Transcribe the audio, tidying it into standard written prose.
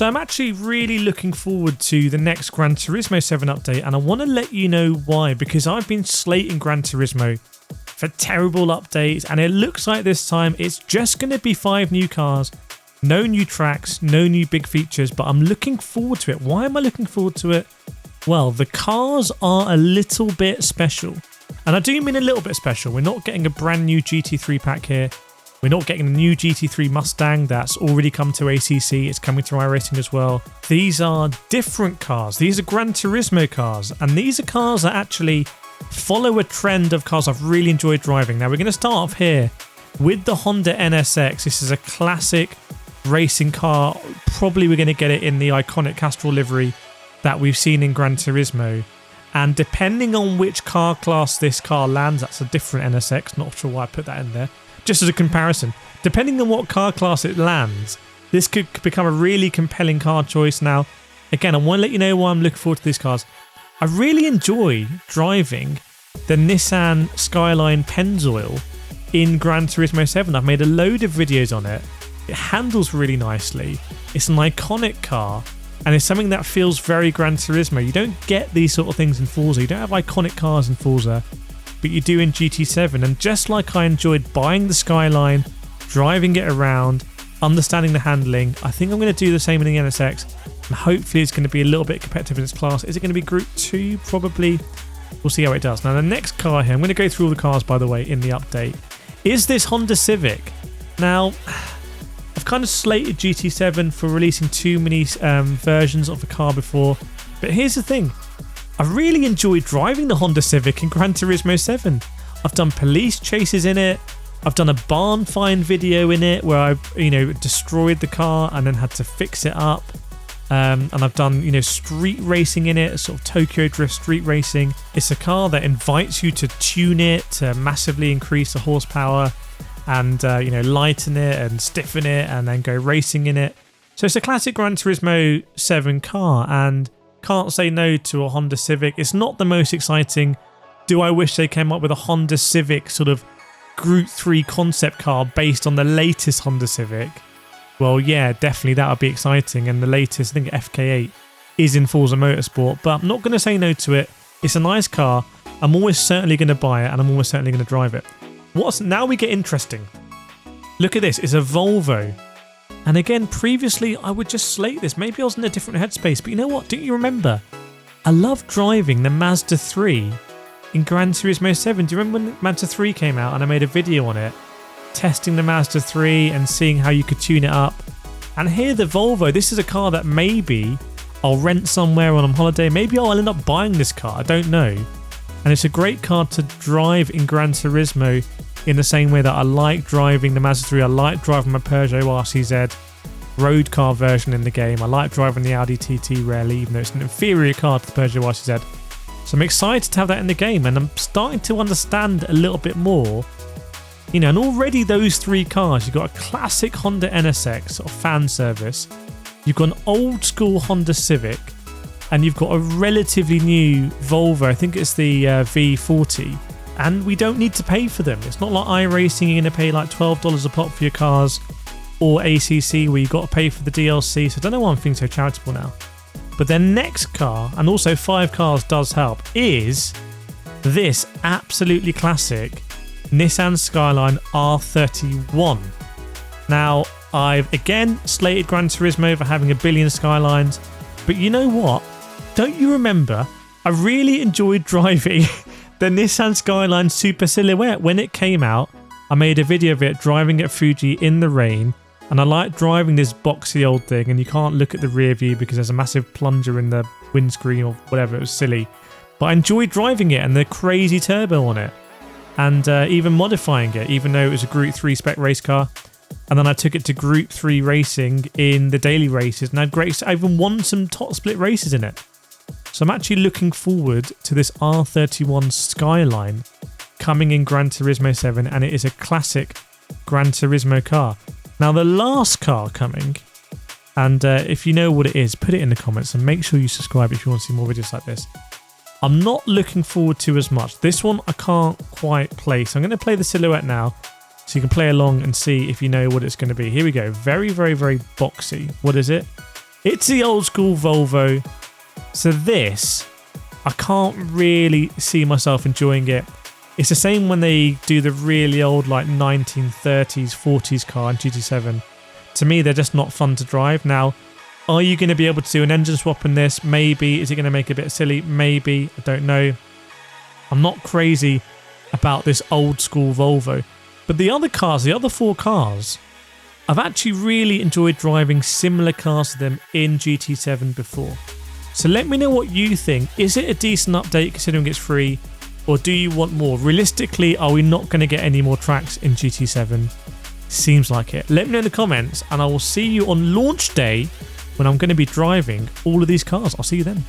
So I'm actually really looking forward to the next Gran Turismo 7 update, and I want to let you know why, because I've been slating Gran Turismo for terrible updates, and it looks like this time it's just going to be 5 new cars, no new tracks, no new big features, but I'm looking forward to it. Why am I looking forward to it? Well, the cars are a little bit special, and I do mean a little bit special. We're not getting a brand new GT3 pack here. We're not getting a new GT3 Mustang that's already come to ACC. It's coming to iRacing as well. These are different cars. These are Gran Turismo cars, and these are cars that actually follow a trend of cars I've really enjoyed driving. Now we're going to start off here with the Honda NSX. This is a classic racing car. Probably we're going to get it in the iconic Castrol livery that we've seen in Gran Turismo. And depending on which car class this car lands, that's a different NSX. Not sure why I put that in there. Just as a comparison, depending on what car class it lands, this could become a really compelling car choice. Now, again, I want to let you know why I'm looking forward to these cars. I really enjoy driving the Nissan Skyline Pennzoil in Gran Turismo 7. I've made a load of videos on it. It handles really nicely. It's an iconic car, and it's something that feels very Gran Turismo. You don't get these sort of things in Forza. You don't have iconic cars in Forza, but you do in GT7. And just like I enjoyed buying the Skyline, driving it around, understanding the handling, I think I'm going to do the same in the NSX, and hopefully it's going to be a little bit competitive in its class. Is it going to be Group 2? Probably. We'll see how it does. Now the next car here, I'm going to go through all the cars by the way in the update, is this Honda Civic. Now, I've kind of slated GT7 for releasing too many versions of the car before, but here's the thing. I really enjoyed driving the Honda Civic in Gran Turismo 7. I've done police chases in it. I've done a barn find video in it where I, destroyed the car and then had to fix it up. And I've done, street racing in it, sort of Tokyo Drift street racing. It's a car that invites you to tune it to massively increase the horsepower and, lighten it and stiffen it and then go racing in it. So it's a classic Gran Turismo 7 car, and can't say no to a Honda Civic. It's not the most exciting. Do I wish they came up with a Honda Civic sort of Group 3 concept car based on the latest Honda Civic? Well, yeah, definitely that would be exciting. And the latest, I think FK8, is in Forza Motorsport. But I'm not going to say no to it. It's a nice car. I'm almost certainly going to buy it, and I'm almost certainly going to drive it. Now we get interesting. Look at this. It's a Volvo. And again, previously, I would just slate this. Maybe I was in a different headspace. But you know what? Don't you remember? I love driving the Mazda 3 in Gran Turismo 7. Do you remember when Mazda 3 came out and I made a video on it? Testing the Mazda 3 and seeing how you could tune it up. And here the Volvo, this is a car that maybe I'll rent somewhere when I'm on holiday. Maybe I'll end up buying this car, I don't know. And it's a great car to drive in Gran Turismo in the same way that I like driving the Mazda 3. I like driving my Peugeot RCZ road car version in the game. I like driving the Audi TT rarely, even though it's an inferior car to the Peugeot RCZ. So I'm excited to have that in the game, and I'm starting to understand a little bit more. And already those 3 cars, you've got a classic Honda NSX, sort of fan service. You've got an old school Honda Civic, and you've got a relatively new Volvo. I think it's the V40. And we don't need to pay for them. It's not like iRacing, you're going to pay like $12 a pop for your cars, or ACC where you've got to pay for the DLC. So I don't know why I'm feeling so charitable now. But their next car, and also 5 cars does help, is this absolutely classic Nissan Skyline R31. Now, I've again slated Gran Turismo for having a billion Skylines, but you know what? Don't you remember? I really enjoyed driving the Nissan Skyline Super Silhouette when it came out. I made a video of it driving at Fuji in the rain, and I like driving this boxy old thing, and you can't look at the rear view because there's a massive plunger in the windscreen or whatever. It was silly, but I enjoyed driving it and the crazy turbo on it, and even modifying it, even though it was a Group 3 spec race car. And then I took it to Group 3 racing in the daily races, and I even won some top split races in it. So I'm actually looking forward to this R31 Skyline coming in Gran Turismo 7, and it is a classic Gran Turismo car. Now the last car coming, and if you know what it is, put it in the comments, and make sure you subscribe if you want to see more videos like this. I'm not looking forward to as much. This one I can't quite play, so I'm going to play the Silhouette now, so you can play along and see if you know what it's going to be. Here we go. Very, very, very boxy. What is it? It's the old school Volvo. So this, I can't really see myself enjoying it. It's the same when they do the really old like 1930s, 40s car in GT7. To me, they're just not fun to drive. Now, are you going to be able to do an engine swap in this? Maybe. Is it going to make it a bit silly? Maybe. I don't know. I'm not crazy about this old school Volvo. But the other cars, the other 4 cars, I've actually really enjoyed driving similar cars to them in GT7 before. So let me know what you think. Is it a decent update considering it's free? Or do you want more? Realistically, are we not going to get any more tracks in GT7? Seems like it. Let me know in the comments, and I will see you on launch day when I'm going to be driving all of these cars. I'll see you then.